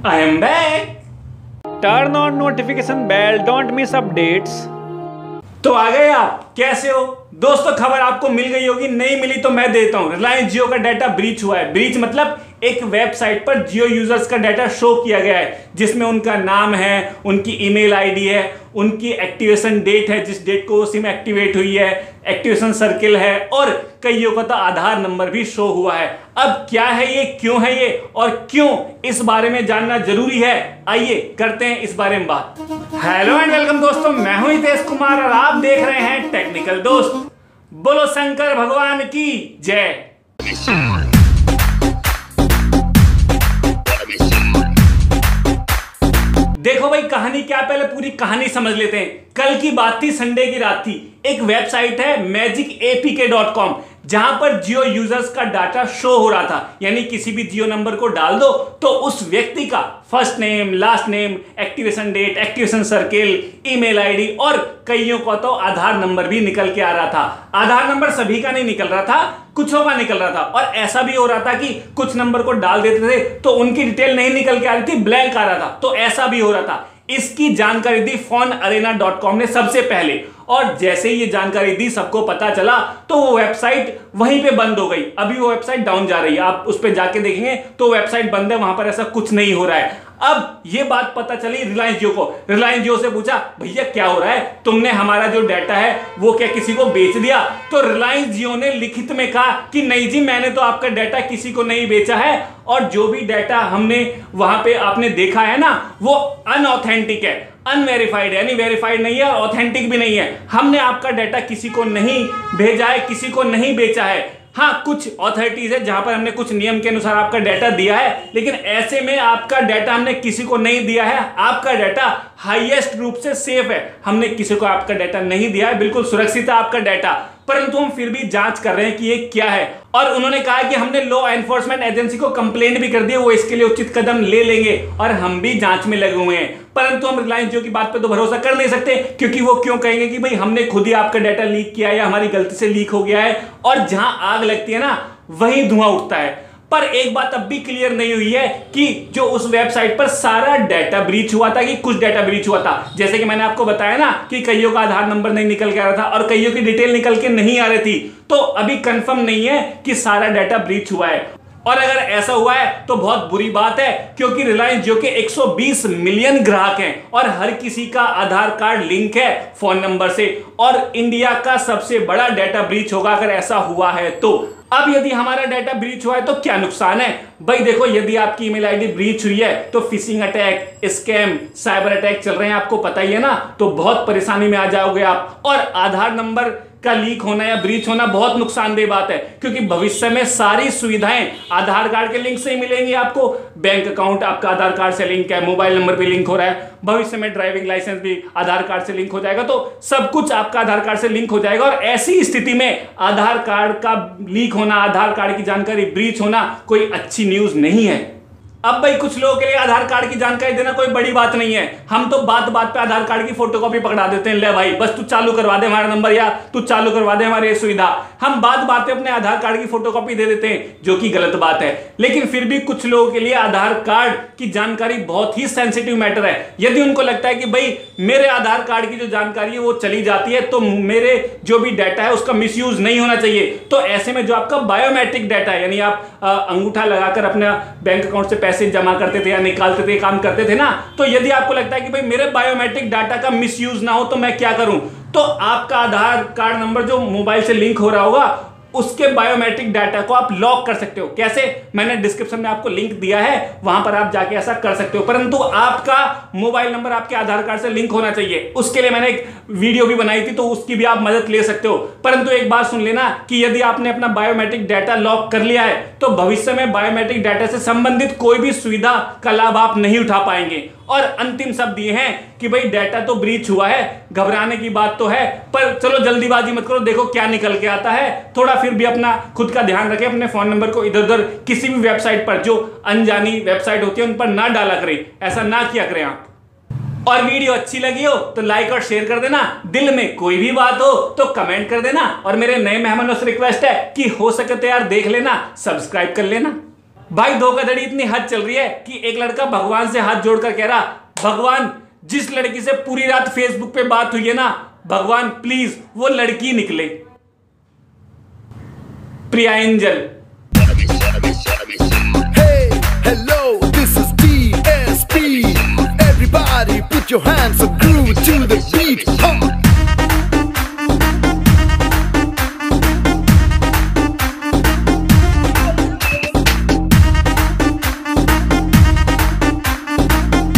I am back. Turn on notification bell, don't miss updates. तो आ गए आप, कैसे हो दोस्तों? खबर आपको मिल गई होगी, नहीं मिली तो मैं देता हूं। रिलायंस जियो का डाटा ब्रीच हुआ है। ब्रीच मतलब एक वेबसाइट पर जियो यूजर्स का डाटा शो किया गया है, जिसमें उनका नाम है, उनकी ईमेल आईडी है, उनकी एक्टिवेशन डेट है, जिस डेट को वो सिम एक्टिवेट हुई है, एक्टिवेशन सर्किल है, और कईयों का तो आधार नंबर भी शो हुआ है। अब क्या है ये, क्यों है ये, और क्यों इस बारे में जानना जरूरी है, आइए करते हैं इस बारे में बात। हेलो एंड वेलकम दोस्तों, मैं हूं हितेश कुमार और आप देख रहे हैं टेक्निकल दोस्त। बोलो शंकर भगवान की जय। देखो भाई, कहानी क्या, पहले पूरी कहानी समझ लेते हैं। कल की बात थी, संडे की रात थी। एक वेबसाइट है magicapk.com, जहां पर जियो यूजर्स का डाटा शो हो रहा था। यानी किसी भी जियो नंबर को डाल दो तो उस व्यक्ति का first name, last name, activation date, activation circle, email ID और कईयों का तो आधार नंबर भी निकल के आ रहा था। आधार नंबर सभी का नहीं निकल रहा था, कुछों का निकल रहा था। और ऐसा भी हो रहा था कि कुछ नंबर को डाल देते थे तो उनकी डिटेल नहीं निकल के आ रही थी, ब्लैंक आ रहा था। तो ऐसा भी हो रहा था। इसकी जानकारी दी fonarena.com ने सबसे पहले, और जैसे ही ये जानकारी दी सबको पता चला तो वो वेबसाइट वहीं पे बंद हो गई। अभी वो वेबसाइट डाउन जा रही है, आप उस पे जाके देखेंगे तो वेबसाइट बंद है, वहां पर ऐसा कुछ नहीं हो रहा है। अब ये बात पता चली रिलायंस जियो को। रिलायंस जियो से पूछा, भैया क्या हो रहा है, तुमने हमारा जो डाटा है वो क्या किसी को बेच दिया? तो रिलायंस जियो ने लिखित में कहा कि नहीं जी, मैंने तो आपका डाटा किसी को नहीं बेचा है, और जो भी डाटा हमने वहां पे आपने देखा है ना, वो अनऑथेंटिक है, अनवेरिफाइड है, यानी वेरीफाइड नहीं है और ऑथेंटिक भी नहीं है। हमने आपका डाटा किसी को नहीं भेजा है, किसी को नहीं बेचा है। हाँ, कुछ ऑथोरिटीज है जहां पर हमने कुछ नियम के अनुसार आपका डाटा दिया है, लेकिन ऐसे में आपका डाटा हमने किसी को नहीं दिया है। आपका डाटा हाईएस्ट रूप से सेफ है, हमने किसी को आपका डाटा नहीं दिया है, बिल्कुल सुरक्षित है आपका डाटा। परंतु हम फिर भी जांच कर रहे हैं कि ये क्या है। और उन्होंने कहा कि हमने लॉ एनफोर्समेंट एजेंसी को कंप्लेंट भी कर दी है, वो इसके लिए उचित कदम ले लेंगे और हम भी जांच में लगे हुए हैं। परंतु हम रिलायंस जियो की बात पे तो भरोसा कर नहीं सकते, क्योंकि वो क्यों कहेंगे कि भाई हमने खुद ही आपका डाटा लीक किया है या हमारी गलती से लीक हो गया है। और जहां आग लगती है ना, वहीं धुआं उठता है। पर एक बात अब भी क्लियर नहीं हुई है कि जो उस वेबसाइट पर सारा डाटा ब्रीच हुआ था कि कुछ डाटा ब्रीच हुआ था। जैसे कि मैंने आपको बताया ना कि कईयों का आधार नंबर नहीं निकल के आ रहा था और कईयों की डिटेल निकल के नहीं आ रही थी। तो अभी कंफर्म नहीं है कि सारा डाटा ब्रीच हुआ है। और अगर ऐसा हुआ है तो बहुत बुरी बात है, क्योंकि रिलायंस जियो के 120 मिलियन ग्राहक हैं और हर किसी का आधार कार्ड लिंक है फोन नंबर से, और इंडिया का सबसे बड़ा डाटा ब्रीच होगा अगर ऐसा हुआ है तो। अब यदि हमारा डाटा ब्रीच हुआ है तो क्या नुकसान है? भाई देखो, यदि आपकी ईमेल आईडी ब्रीच हुई है तो phishing attack, scam, cyber attack चल रहे हैं, आपको पता ही है ना, तो बहुत परेशानी में आ जाओगे आप। और आधार नंबर का लीक होना या ब्रीच होना बहुत नुकसानदेह बात है, क्योंकि भविष्य में सारी सुविधाएं आधार कार्ड के लिंक से ही मिलेंगी आपको। बैंक अकाउंट आपका आधार कार्ड से लिंक है, मोबाइल नंबर भी लिंक हो रहा है, भविष्य में ड्राइविंग लाइसेंस भी आधार कार्ड से लिंक हो जाएगा, तो सब कुछ आपका आधार कार्ड से लिंक हो जाएगा। और ऐसी स्थिति में आधार कार्ड का लीक होना, आधार कार्ड की जानकारी ब्रीच होना कोई अच्छी न्यूज नहीं है। अब भाई कुछ लोगों के लिए आधार कार्ड की जानकारी देना कोई बड़ी बात नहीं है। हम तो बात बात पे आधार कार्ड की फोटोकॉपी पकड़ा देते हैं, ले भाई बस तू चालू करवा दे हमारा नंबर, या तू चालू करवा दे हमारी सुविधा। हम बात बात पे अपने आधार कार्ड की फोटोकॉपी दे देते हैं, जो कि गलत बात है। लेकिन फिर भी कुछ लोगों के लिए आधार कार्ड की जानकारी बहुत ही सेंसिटिव मैटर है। यदि उनको लगता है कि भाई मेरे आधार कार्ड की जो जानकारी है वो चली जाती है तो मेरे जो भी डाटा है उसका मिसयूज नहीं होना चाहिए, तो ऐसे में जो आपका बायोमेट्रिक डाटा है, यानी आप अंगूठा लगाकर अपने बैंक अकाउंट से पैसे जमा करते थे या निकालते थे, काम करते थे ना, तो यदि आपको लगता है कि भाई मेरे बायोमेट्रिक डाटा का मिसयूज ना हो तो मैं क्या करूं, तो आपका आधार कार्ड नंबर जो मोबाइल से लिंक हो रहा होगा उसके बायोमेट्रिक डाटा को आप लॉक कर सकते हो। कैसे? मैंने डिस्क्रिप्शन में आपको लिंक दिया है, वहां पर आप जाके ऐसा कर सकते हो। परंतु आपका मोबाइल नंबर आपके आधार कार्ड से लिंक होना चाहिए, उसके लिए मैंने एक वीडियो भी बनाई थी, तो उसकी भी आप मदद ले सकते हो। परंतु एक बात सुन लेना कि यदि आपने अपना बायोमेट्रिक डाटा लॉक कर लिया है तो भविष्य में बायोमेट्रिक डाटा से संबंधित कोई भी सुविधा का लाभ आप नहीं उठा पाएंगे। और अंतिम शब्द ये हैं कि भाई डाटा तो ब्रीच हुआ है, घबराने की बात तो है, पर चलो जल्दीबाजी मत करो, देखो क्या निकल के आता है। थोड़ा फिर भी अपना खुद का ध्यान रखें, अपने फोन नंबर को इधर उधर किसी भी वेबसाइट पर, जो अनजानी वेबसाइट होती है उन पर ना डाला करें, ऐसा ना किया करें आप। और वीडियो अच्छी लगी हो तो लाइक और शेयर कर देना। दिल में कोई भी बात हो तो कमेंट कर देना। और मेरे नए मेहमानों से रिक्वेस्ट है कि हो सके तो यार देख लेना, सब्सक्राइब कर लेना। भाई धोखाधड़ी इतनी हद चल रही है कि एक लड़का भगवान से हाथ जोड़कर कह रहा, भगवान जिस लड़की से पूरी रात फेसबुक पे बात हुई है ना, भगवान प्लीज वो लड़की निकले। प्रियांजल। Hey, hello, this is DSP. Everybody put your hands up